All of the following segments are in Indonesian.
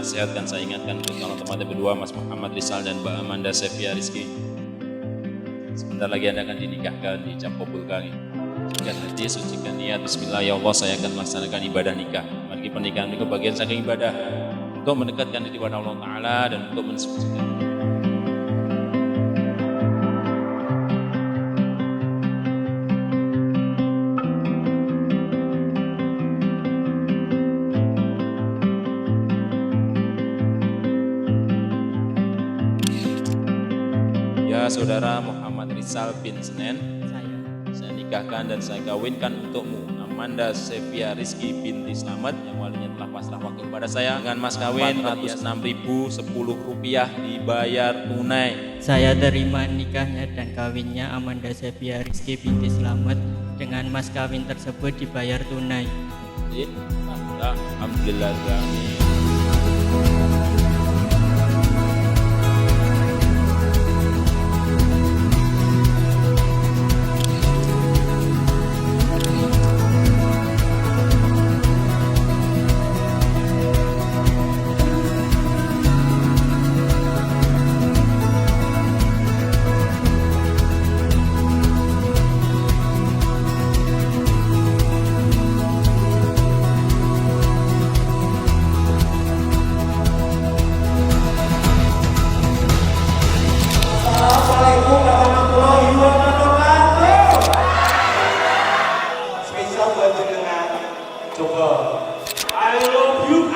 sehat-sehat. Kan saya ingatkan untuk calon teman berdua, Mas Muhammad Rizal dan Mbak Amanda Sevia Rizky. Sebentar lagi Anda akan dinikahkan, dicap kabulkan. Sucikan hati, sucikan niat. Bismillah ya Allah, saya akan melaksanakan ibadah nikah. Bagi pernikahan itu bagian saking ibadah untuk mendekatkan diri kepada Allah Ta'ala dan untuk mensucikan. Ya saudara Muhammad Rizal bin Senen, saya nikahkan dan saya kawinkan untukmu Amanda Sevia Rizky binti Slamet yang walinya telah pasrah wakil kepada saya dengan mas kawin 406.010 rupiah dibayar tunai. Saya terima nikahnya dan kawinnya Amanda Sevia Rizky binti Slamet dengan mas kawin tersebut dibayar tunai. Alhamdulillah.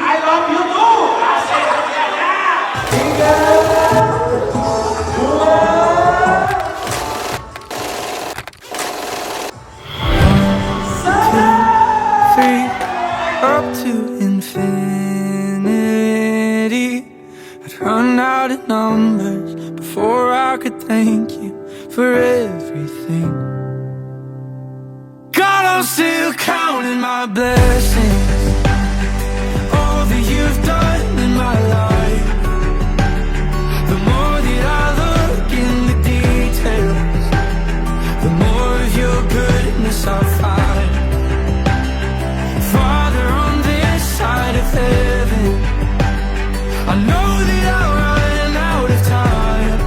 I love you too. Asik hati aja. 3 up to infinity. I'd run out of numbers before I could thank you for everything. God, I'm still counting my blessings, all that you've done in my life. The more that I look in the details, the more of your goodness I find. Father, on this side of heaven, I know that I'll run out of time,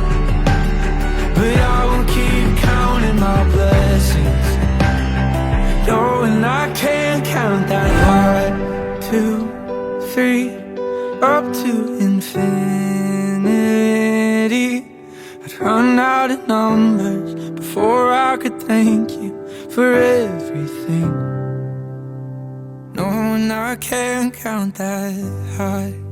but I will keep counting my blessings. Oh, and I can't count that high. 2, 3, up to infinity. I'd run out of numbers before I could thank you for everything. No, and I can't count that high.